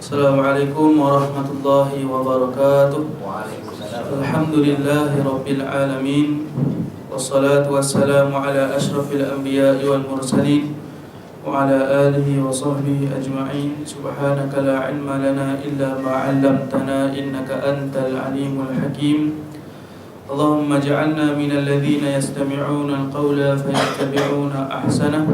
Assalamualaikum warahmatullahi wabarakatuh. Waalaikumsalam. Alhamdulillahi rabbil alamin. Wassalatu wassalamu ala ashrafil anbiya'i wal mursalin wa ala alihi wa sahbihi ajma'in. Subhanaka la ilma lana illa ma 'allamtana innaka antal alimul hakim. Allahumma ij'alna minal ladzina yastami'una al-qawla fayattabi'una ahsanah.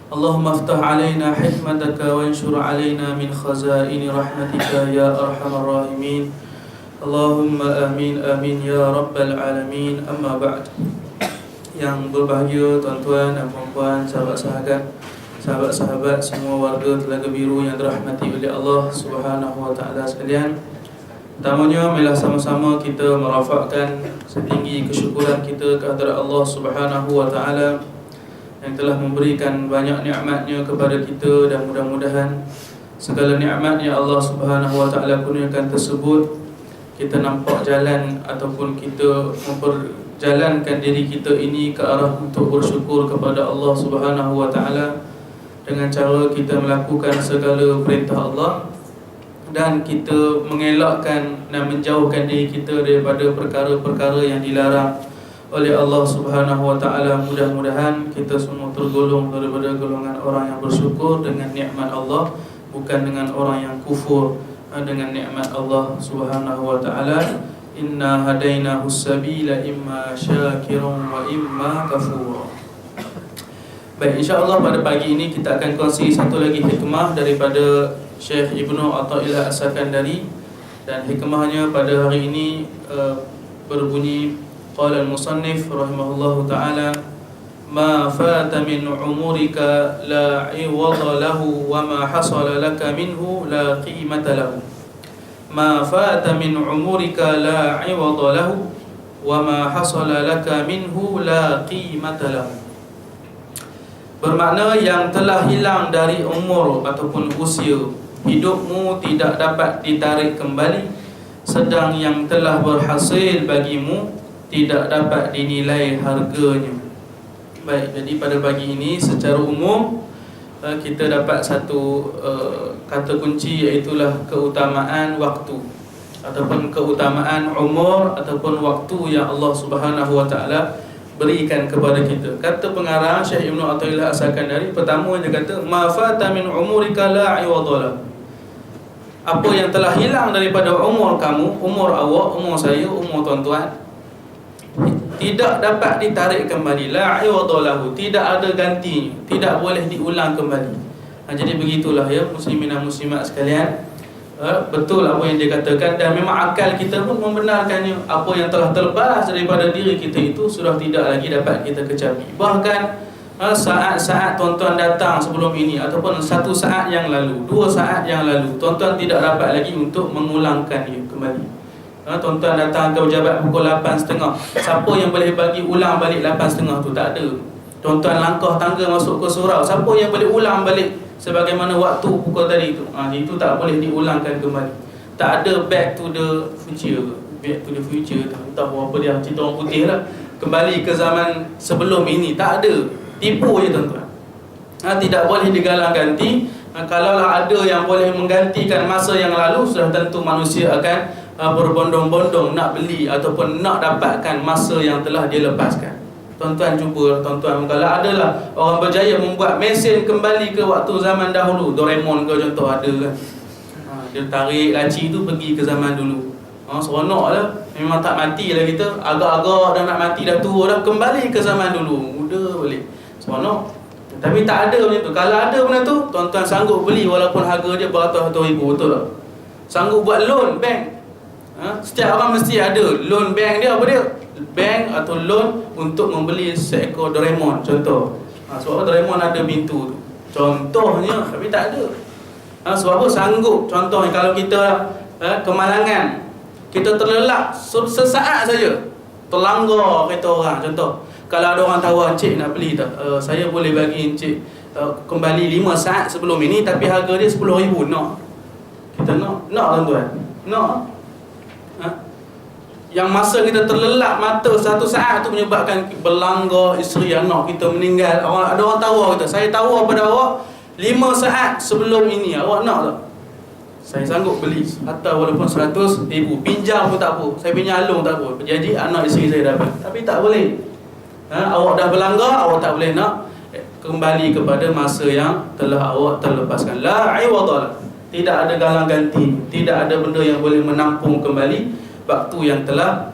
Allahumma aftah alaina hikmataka wanshur alaina min khazaini rahmatika ya arhamar rahimin. Allahumma amin amin ya rabbal alamin. Amma ba'd. Yang berbahagia tuan-tuan dan puan-puan, sahabat-sahabat semua warga Telaga Biru yang dirahmati oleh Allah Subhanahu wa taala sekalian. Pertamanya, marilah sama-sama kita merafakkan setinggi kesyukuran kita kehadrat Allah Subhanahu wa taala yang telah memberikan banyak nikmatnya kepada kita, dan mudah-mudahan segala nikmat yang Allah Subhanahu wa taala kurniakan tersebut kita nampak jalan ataupun kita memperjalankan diri kita ini ke arah untuk bersyukur kepada Allah Subhanahu wa taala dengan cara kita melakukan segala perintah Allah dan kita mengelakkan dan menjauhkan diri kita daripada perkara-perkara yang dilarang oleh Allah Subhanahu wa taala. Mudah-mudahan kita semua tergolong daripada golongan orang yang bersyukur dengan nikmat Allah, bukan dengan orang yang kufur dengan nikmat Allah Subhanahu wa taala. Inna hadainahu sabila imma syakiran wa imma kafura. Baik, insya-Allah pada pagi ini kita akan kongsi satu lagi hikmah daripada Syekh Ibnu Athaillah As-Sakandari, dan hikmahnya pada hari ini berbunyi, qala al-musannif rahimahullahu ta'ala, ma fata min umurika la iwada lahu wa ma hasala laka minhu la qimata lahu. Ma fata min umurika la iwada lahu wa ma hasala laka minhu la qimata lahu. Bermakna yang telah hilang dari umur ataupun usia hidupmu tidak dapat ditarik kembali, sedang yang telah berhasil bagimu tidak dapat dinilai harganya. Baik, jadi pada pagi ini secara umum kita dapat satu kata kunci, iaitulah keutamaan waktu ataupun keutamaan umur ataupun waktu yang Allah Subhanahu wa taala berikan kepada kita. Kata pengarang Syekh Ibnu Athaillah As-Sakandari, pertama dia kata ma fata min umurika la iwadala. Apa yang telah hilang daripada umur kamu, umur awak, umur saya, umur tuan-tuan, tidak dapat ditarik kembali. La iwadalahu, tidak ada ganti, tidak boleh diulang kembali. Jadi begitulah ya muslimin dan muslimat sekalian. Betul apa yang dia katakan, dan memang akal kita pun membenarkannya. Apa yang telah terbalas daripada diri kita itu sudah tidak lagi dapat kita kecapi. Bahkan saat-saat tuan-tuan datang sebelum ini ataupun satu saat yang lalu, 2 saat yang lalu, tuan-tuan tidak dapat lagi untuk mengulangkannya kembali. Tuan-tuan datang ke pejabat pukul 8.30, siapa yang boleh bagi ulang balik 8.30 tu? Tak ada. Tuan-tuan langkah tangga masuk ke surau, siapa yang boleh ulang balik sebagaimana waktu pukul tadi tu? Itu tak boleh diulangkan kembali. Tak ada back to the future. Back to the future, tak tahu apa dia, cerita orang putih lah. Kembali ke zaman sebelum ini, tak ada. Tipu je tuan-tuan. Tidak boleh digalang ganti. Kalaulah ada yang boleh menggantikan masa yang lalu, sudah tentu manusia akan berbondong-bondong nak beli ataupun nak dapatkan masa yang telah dia lepaskan. Tuan-tuan cuba, tuan-tuan, kalau adalah orang berjaya membuat mesin kembali ke waktu zaman dahulu, Doraemon ke contoh ada kan, dia tarik laci tu pergi ke zaman dulu. Seronok lah. Memang tak mati lah kita, agak-agak dah nak mati, dah tua dah, kembali ke zaman dulu, muda balik, seronok. Tapi tak ada macam tu. Kalau ada benda tu, tuan-tuan sanggup beli walaupun harga dia beratus-ratus ribu, betul tak? Sanggup buat loan bank. Setiap orang mesti ada loan bank dia. Apa dia? Bank atau loan untuk membeli seekor Doraemon contoh. Sebab Doraemon ada pintu tu contohnya, tapi tak ada. Sebab apa? Sanggup. Contohnya kalau kita kemalangan, kita terlelap sesaat saja, terlanggar kereta orang contoh. Kalau ada orang tawar, encik nak beli tak? Saya boleh bagi encik kembali 5 saat sebelum ini, tapi harga dia 10,000. Nak? Kita nak? Nak tuan-tuan? Nak? Yang masa kita terlelap mata satu saat tu menyebabkan berlanggar isteri anak kita meninggal. Ada orang tawar kita, saya tawar pada awak 5 saat sebelum ini, awak nak tak? saya sanggup beli harta walaupun 100,000, pinjam pun tak apa, saya pinjam alung tak apa, jadi anak isteri saya dapat. Tapi tak boleh. Awak dah berlanggar, awak tak boleh nak kembali kepada masa yang telah awak terlepaskan. La iwadalah, tidak ada galang ganti, tidak ada benda yang boleh menampung kembali waktu yang telah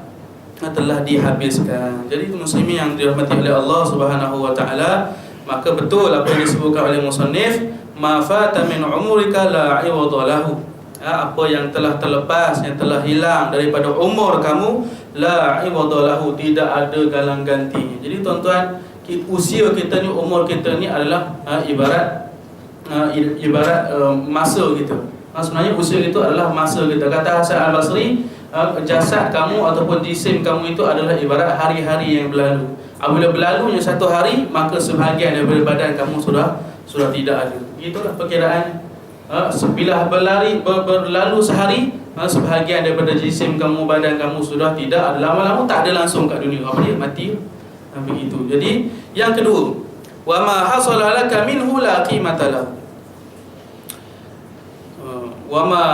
dihabiskan. Jadi muslimin yang dirahmati oleh Allah Subhanahu wa taala, maka betul apa yang disebutkan oleh musannif, ma fata min umrika la iwadalahu. Apa yang telah terlepas, yang telah hilang daripada umur kamu, la iwadalahu, tidak ada galang ganti. Jadi tuan-tuan, usia kita ni, umur kita ni adalah ibarat masa kita. Sebenarnya usia itu adalah masa kita. Kata Hasan Al-Basri, jasad kamu ataupun jisim kamu itu adalah ibarat hari-hari yang berlalu. Apabila berlalunya satu hari, maka sebahagian daripada badan kamu sudah tidak ada. Itulah perkiraan. Bila berlalu sehari, sebahagian daripada jisim kamu, badan kamu sudah tidak ada. Lama-lama tak ada langsung kat dunia. Apa dia? Mati. Begitu. Jadi yang kedua, wa ma hasala laka minhu la qimata lahu. Wa ma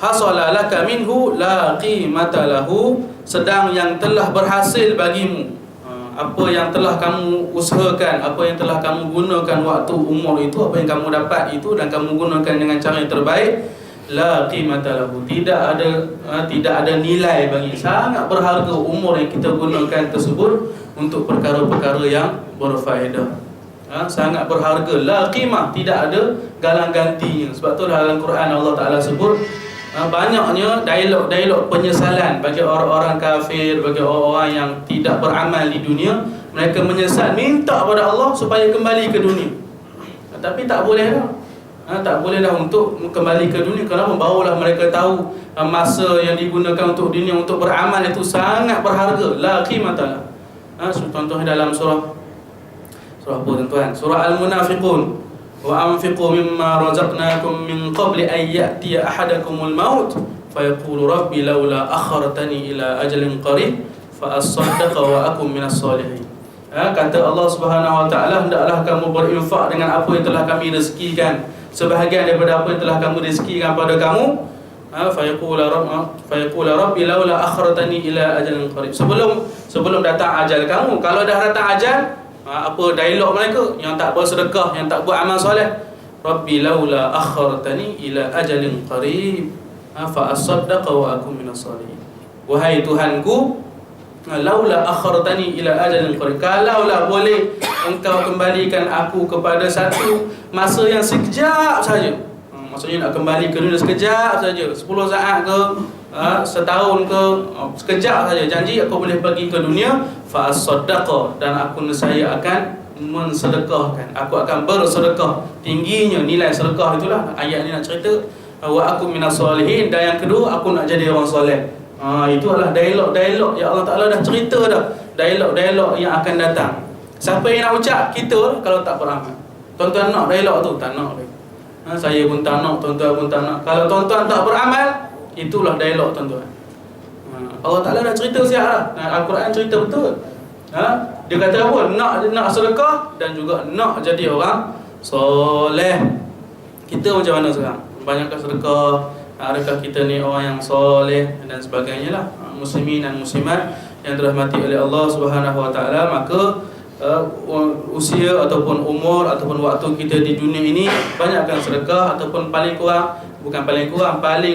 hasala laka minhu la qimata lahu, sedang yang telah berhasil bagimu, apa yang telah kamu usahakan, apa yang telah kamu gunakan waktu umur itu, apa yang kamu dapat itu dan kamu gunakan dengan cara yang terbaik, la qimata lahu, tidak ada nilai bagi. Sangat berharga umur yang kita gunakan tersebut untuk perkara-perkara yang berfaedah. Sangat berharga. La qimah, tidak ada galang gantinya. Sebab tu dalam Quran Allah Ta'ala sebut banyaknya dialog-dialog penyesalan bagi orang-orang kafir, bagi orang-orang yang tidak beramal di dunia. Mereka menyesal, minta kepada Allah supaya kembali ke dunia. Tapi tak boleh dah. Tak boleh dah untuk kembali ke dunia. Kenapa? Barulah mereka tahu masa yang digunakan untuk dunia, untuk beramal itu sangat berharga. La qimatalah. Contoh dalam surah apa tuan-tuan? Surah Al-Munafiqun. Wa anfiqu mimma razaqnakum min qabli an ya'tiya ahadakumul maut fayaqulu rabbi laula akhartani ila ajalin qarib fa asaddaqa wa akum minas solihin. Kata Allah Subhanahu wa taala, hendaklah kamu berinfak dengan apa yang telah kami rezekikan, sebahagian daripada apa yang telah kamu rezekikan pada kamu. Fayaqulu rabbi laula akhartani ila ajalin qarib. Sebelum datang ajal kamu. Kalau dah datang ajal, apa dialog mereka yang tak bersedekah, yang tak buat amal soleh, rabbi laula akhartani ila ajalin qarib fa asaddaqa wa akum minas salihin. Wahai Tuhanku, laula akhartani ila ajalin qarib, kalaulah boleh engkau kembalikan aku kepada satu masa yang sekejap saja. Maksudnya nak kembali ke dunia sekejap saja, 10 saat ke, setahun ke, sekejap saja, janji aku boleh pergi ke dunia, fa asaddaqa, dan aku nescaya akan mensedekahkan, aku akan bersedekah. Tingginya nilai sedekah itulah ayat ni nak cerita. Wa aku minas solihin, dan yang kedua, aku nak jadi orang soleh. Itu adalah dialog-dialog yang Allah Ta'ala dah cerita dah. Dialog-dialog yang akan datang. Siapa yang nak ucap? Kita kalau tak beramal. Tuan-tuan nak dialog tu? Tak nak. Saya pun tak nak, tuan-tuan pun tak nak. Kalau tuan-tuan tak beramal, itulah dialog tuan-tuan. Allah Ta'ala dah cerita siap lah. Al-Quran cerita betul. Dia kata apa? Nak sedekah dan juga nak jadi orang soleh. Kita macam mana sekarang? Banyakkan sedekah? Adakah kita ni orang yang soleh dan sebagainya lah. Muslimin dan muslimat yang dirahmati oleh Allah Subhanahu wa taala, maka usia ataupun umur ataupun waktu kita di dunia ini banyakkan sedekah, ataupun paling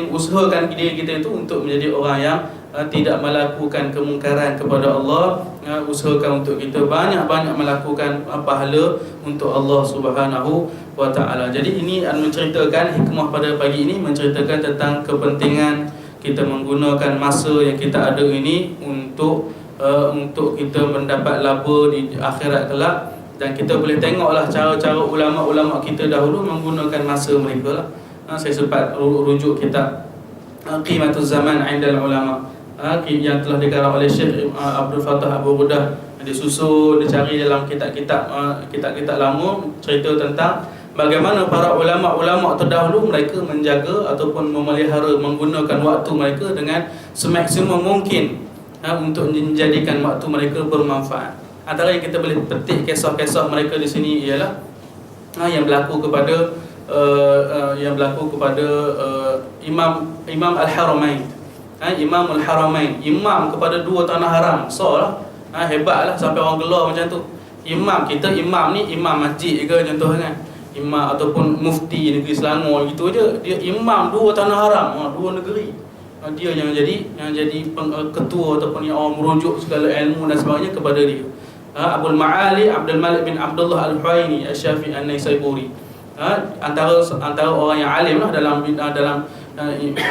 usahakan diri kita itu untuk menjadi orang yang tidak melakukan kemungkaran kepada Allah. Usahakan untuk kita banyak-banyak melakukan pahala untuk Allah Subhanahu wa ta'ala. Jadi ini menceritakan hikmah pada pagi ini, menceritakan tentang kepentingan kita menggunakan masa yang kita ada ini untuk kita mendapat laba di akhirat kelak. Dan kita boleh tengoklah cara-cara ulama-ulama kita dahulu menggunakan masa mereka lah. Saya sempat rujuk kitab Qimatuz Zaman 'indal Ulama, yang telah dikarang oleh Syekh Abdul Fattah Abu Rudah. Disusun, dicari dalam kitab-kitab lama, cerita tentang bagaimana para ulama-ulama terdahulu mereka menjaga ataupun memelihara, menggunakan waktu mereka dengan semaksimum mungkin untuk menjadikan waktu mereka bermanfaat. Antara yang kita boleh petik kisah-kisah mereka di sini ialah yang berlaku kepada Imam Al-Haramain. Imam Al-Haramain, imam kepada dua tanah haram. Besarlah. Hebatlah sampai orang gelar macam tu. Imam kita, imam ni imam masjid ke contoh kan. Imam ataupun mufti negeri Selangor gitu aja. Dia imam dua tanah haram, dua negeri. Dia yang jadi ketua ataupun yang orang merujuk segala ilmu dan sebagainya kepada dia. Abdul Ma'ali Abdul Malik bin Abdullah Al-Huwaini Asy-Syafi'i An-Naisaburi. Antara orang yang alim lah dalam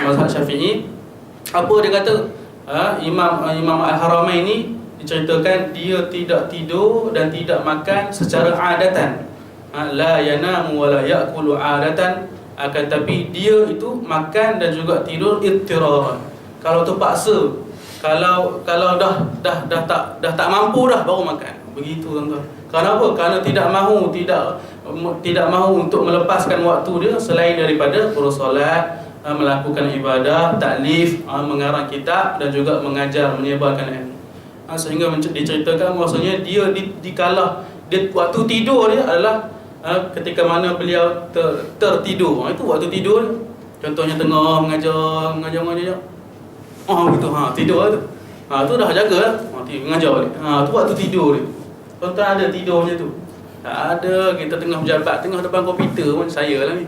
mazhab Syafi'i. Apa dia kata? Imam Al-Haramain ni diceritakan dia tidak tidur dan tidak makan secara adatan. La yanamu wa la ya'kulu adatan, akan tapi dia itu makan dan juga tidur ittiraran. Kalau terpaksa, kalau dah tak mampu dah baru makan. Begitu tuan-tuan. Kenapa? Kerana tidak mahu untuk melepaskan waktu dia selain daripada bersolat, melakukan ibadah, taklif, mengarang kitab dan juga mengajar, menyebarkan ilmu. Sehingga diceritakan bahasanya dia dikalah dia waktu tidur dia adalah ketika mana beliau tertidur. Itu waktu tidur dia. Contohnya tengah mengajar begitu tidur tu. Tu dah jaga lah. Mengajar balik. Tu waktu tidur dia. Tuan-tuan ada tidur macam tu? Tak ada. Kita tengah berjabat, tengah depan komputer pun, saya lah ni.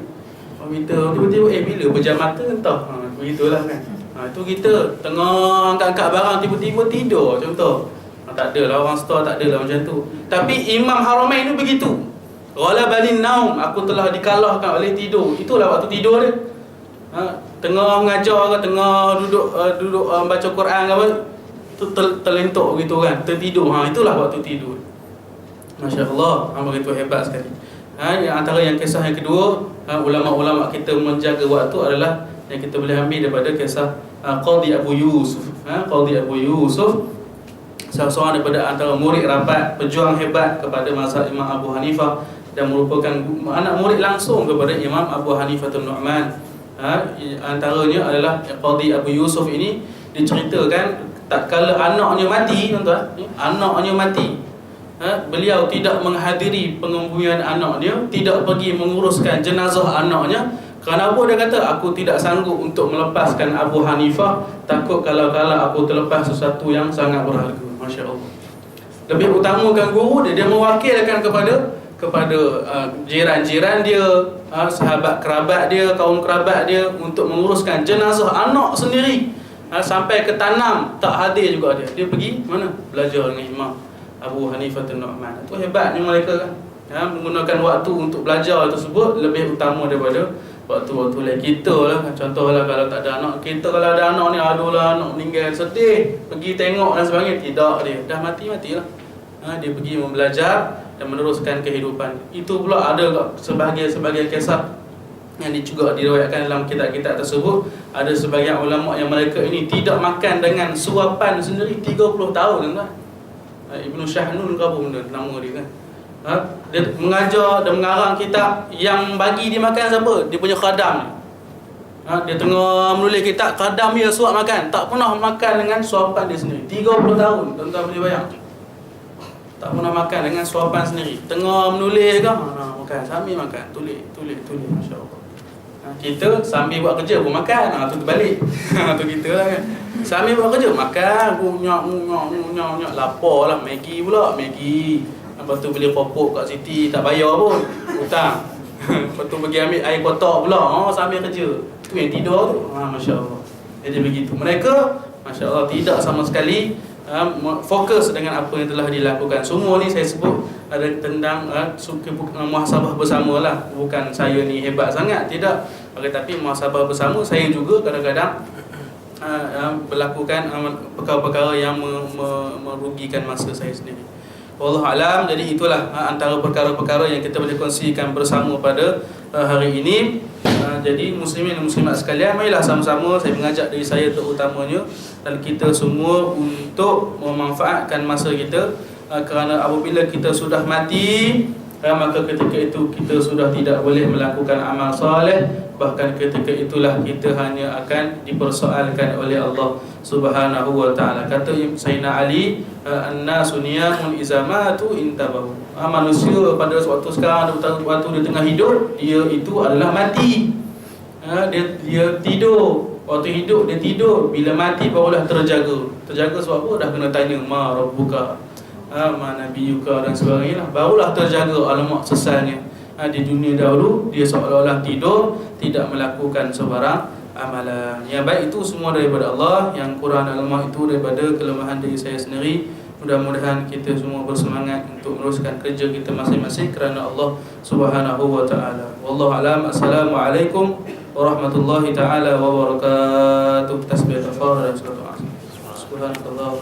Komputer tiba-tiba bila pejam mata entah. Begitulah kan. Itu kita tengah angkat-angkat barang tiba-tiba tidur contoh. Tak adalah orang store, tak adalah macam tu. Tapi Imam Haramain tu begitu. Ghalabani naum, aku telah dikalahkan oleh tidur. Itulah waktu tidur dia. Tengah mengajar ke, tengah duduk baca Quran ke apa, tu terlentuk gitu kan, tertidur. Itulah waktu tidur. Masya-Allah, begitu hebat sekali. Yang antara yang kisah yang kedua, ulama-ulama kita menjaga waktu adalah yang kita boleh ambil daripada kisah Qadhi Abu Yusuf. Qadhi Abu Yusuf, salah seorang daripada antara murid rapat, pejuang hebat kepada mazhab Imam Abu Hanifah dan merupakan anak murid langsung kepada Imam Abu Hanifah An-Nu'man. Antaranya adalah Qadhi Abu Yusuf ini diceritakan tatkala anaknya mati, tuan-tuan, anaknya mati. Beliau tidak menghadiri pengembumian anaknya, tidak pergi menguruskan jenazah anaknya. Kerana apa? Dia kata, aku tidak sanggup untuk melepaskan Abu Hanifah, takut kalau-kalau aku terlepas sesuatu yang sangat berharga. Masya Allah. Lebih utamakan guru dia mewakilkan kepada jiran-jiran dia, sahabat kerabat dia, kaum kerabat dia untuk menguruskan jenazah anak sendiri. Sampai ke tanam tak hadir juga dia pergi mana? Belajar dengan Imam Abu Hanifah An-Nu'man. Itu hebatnya mereka kan. Menggunakan waktu untuk belajar tersebut lebih utama daripada waktu-waktu lain. Kita lah, contohlah kalau tak ada anak, kita kalau ada anak ni, aduhlah anak meninggal, sedih, pergi tengok dan sebagainya. Tidak, dia dah matilah. Dia pergi belajar dan meneruskan kehidupan. Itu pula ada sebahagian kisah yang juga diriwayatkan dalam kitab-kitab tersebut. Ada sebagian ulama yang mereka ini tidak makan dengan suapan sendiri 30 tahun kan. Ibnu Syahnun ke apa benda nama dia kan. Dia mengajar dan mengarang kitab, yang bagi dia makan siapa? Dia punya khadam. Dia tengah menulis kitab, khadam dia suap makan, tak pernah makan dengan suapan dia sendiri. 30 tahun, tuan-tuan boleh bayang. Tak pernah makan dengan suapan sendiri. Tengah menulis ke, makan, sambil makan, tulis, masya-Allah. Kita sambil buat kerja pun makan, tu terbalik. Tu kita lah kan. Sambil buat kerja makan, nyok, lapar lah, Maggi pula, Maggi. Lepas tu beli popok kat Siti, tak bayar pun, hutang. Lepas tu pergi ambil air kotak pula, sambil kerja. Tu yang tidur tu, masya-Allah. Jadi begitu. Mereka, masya-Allah, tidak sama sekali fokus dengan apa yang telah dilakukan. Semua ni saya sebut ada tentang muhasabah bersama lah. Bukan saya ni hebat sangat, tidak. Tetapi muhasabah bersama, saya juga kadang-kadang melakukan perkara-perkara yang merugikan masa saya sendiri. Wallahu alam. Jadi itulah antara perkara-perkara yang kita boleh kongsikan bersama pada hari ini. Jadi muslimin dan muslimat sekalian, marilah sama-sama saya mengajak diri saya terutamanya dan kita semua untuk memanfaatkan masa kita, kerana apabila kita sudah mati, maka ketika itu kita sudah tidak boleh melakukan amal soleh. Bahkan ketika itulah kita hanya akan dipersoalkan oleh Allah Subhanahu wa ta'ala. Kata Sayyidina Ali, an-nasu niyamun izamatu intabahu. Manusia pada waktu sekarang, waktu dia tengah hidup, dia itu adalah mati. Dia tidur. Waktu hidup dia tidur, bila mati barulah terjaga. Terjaga sebab apa? Dah kena tanya ma rabbuka, ma nabiyuka dan sebagainya. Barulah terjaga alamak sesalnya. Di dunia dahulu dia seolah-olah tidur, tidak melakukan sebarang amalan. Yang baik itu semua daripada Allah, yang kurang dan lemah itu daripada kelemahan diri saya sendiri. Mudah-mudahan kita semua bersemangat untuk meneruskan kerja kita masing-masing kerana Allah Subhanahu wa taala. Wallahu alam. Assalamualaikum warahmatullahi taala wabarakatuh. Tasbih tafadhal dan salat. Subhanallah.